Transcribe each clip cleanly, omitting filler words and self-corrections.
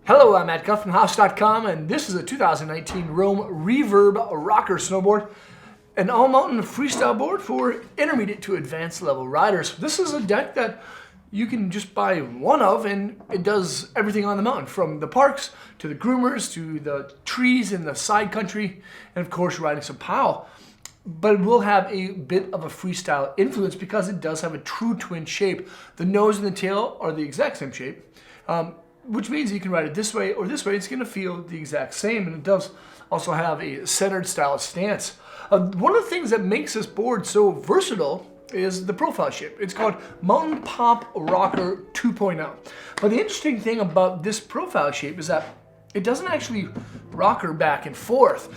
Hello, I'm Matt Guff from House.com, and this is a 2019 Rome Reverb Rocker snowboard, an all-mountain freestyle board for intermediate to advanced level riders. This is a deck that you can just buy one of, and it does everything on the mountain, from the parks to the groomers to the trees in the side country, and of course riding some POW. But it will have a bit of a freestyle influence because it does have a true twin shape. The nose and the tail are the exact same shape, which means you can ride it this way or this way. It's going to feel the exact same, and it does also have a centered style stance. One of the things that makes this board so versatile is the profile shape. It's called Mountain Pop Rocker 2.0. But the interesting thing about this profile shape is that it doesn't actually rocker back and forth.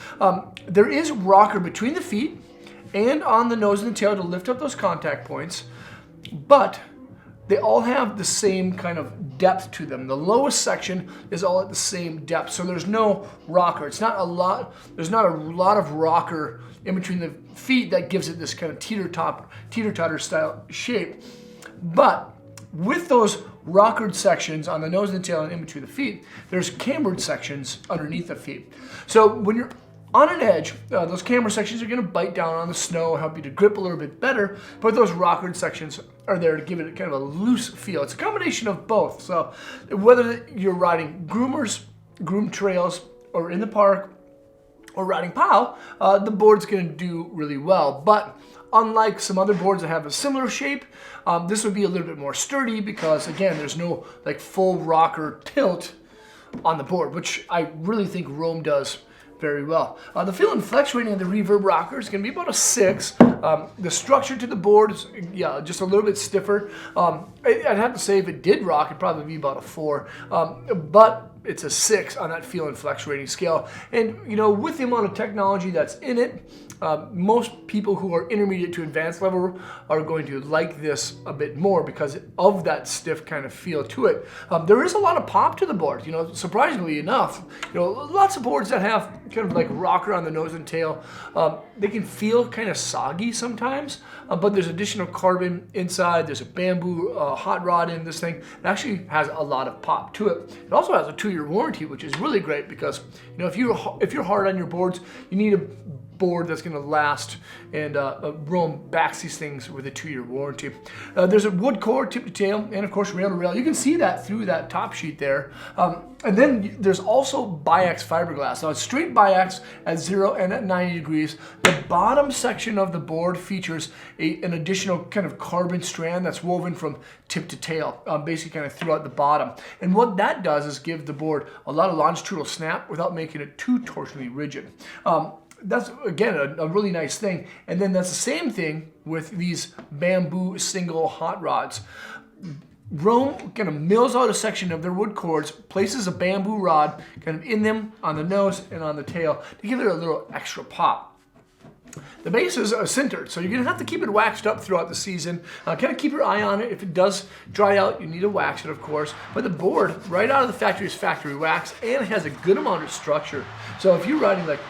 There is rocker between the feet and on the nose and the tail to lift up those contact points, but they all have the same kind of depth to them. The lowest section is all at the same depth, so there's no rocker. There's not a lot of rocker in between the feet that gives it this kind of teeter-totter style shape. But with those rockered sections on the nose and the tail and in between the feet, there's cambered sections underneath the feet. So when you're on an edge, those camber sections are going to bite down on the snow, help you to grip a little bit better, but those rockered sections are there to give it kind of a loose feel. It's a combination of both. So whether you're riding groomed trails, or in the park, or riding POW, the board's going to do really well. But unlike some other boards that have a similar shape, this would be a little bit more sturdy because, again, there's no like full rocker tilt on the board, which I really think Rome does very well. The feel and flex rating of the Reverb Rocker is going to be about a 6. The structure to the board is, just a little bit stiffer. I'd have to say if it did rock, it'd probably be about a 4. But it's a 6 on that feel and flex rating scale. And, with the amount of technology that's in it, most people who are intermediate to advanced level are going to like this a bit more because of that stiff kind of feel to it. There is a lot of pop to the board, surprisingly enough. Lots of boards that have kind of like rocker on the nose and tail, they can feel kind of soggy sometimes, but there's additional carbon inside. There's a bamboo hot rod in this thing. It actually has a lot of pop to it. It also has a 2-year warranty, which is really great because if you're hard on your boards, you need a board that's going to last, and Rome backs these things with a 2-year warranty. There's a wood core tip to tail, and of course rail to rail. You can see that through that top sheet there. And then there's also biax fiberglass. Now it's straight biax at 0 and at 90 degrees. The bottom section of the board features an additional kind of carbon strand that's woven from tip to tail, basically kind of throughout the bottom. And what that does is give the board a lot of longitudinal snap without making it too torsionally rigid. That's, again, a really nice thing. And then that's the same thing with these bamboo single hot rods. Rome kind of mills out a section of their wood cords, places a bamboo rod kind of in them on the nose and on the tail to give it a little extra pop. The base is sintered, so you're going to have to keep it waxed up throughout the season. Kind of keep your eye on it. If it does dry out, you need to wax it, of course. But the board, right out of the factory, is factory wax, and it has a good amount of structure. So if you're riding like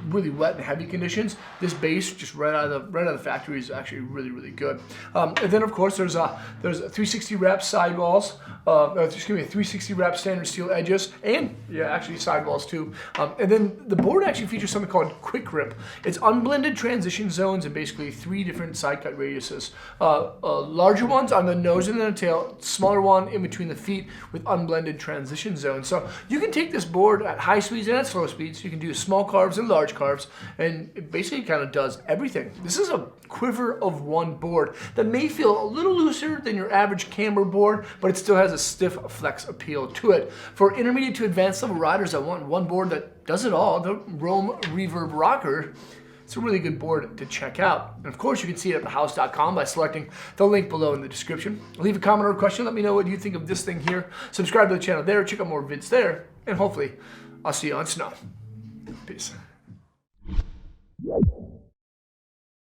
really wet and heavy conditions, this base just right out of the factory is actually really, really good. And then of course there's a 360 wrap sidewalls, 360 wrap standard steel edges, and actually sidewalls too. And then the board actually features something called quick grip. It's unblended transition zones and basically 3 different side cut radiuses. Larger ones on the nose and the tail, smaller one in between the feet with unblended transition zones. So you can take this board at high speeds and at slow speeds. You can do small carves and large carves, and it basically kind of does everything. This is a quiver of one board that may feel a little looser than your average camber board, but it still has a stiff flex appeal to it. For intermediate to advanced level riders that want one board that does it all, the Rome Reverb Rocker, it's a really good board to check out. And of course, you can see it at thehouse.com by selecting the link below in the description. Leave a comment or a question. Let me know what you think of this thing here. Subscribe to the channel there. Check out more vids there. And hopefully, I'll see you on snow. Peace.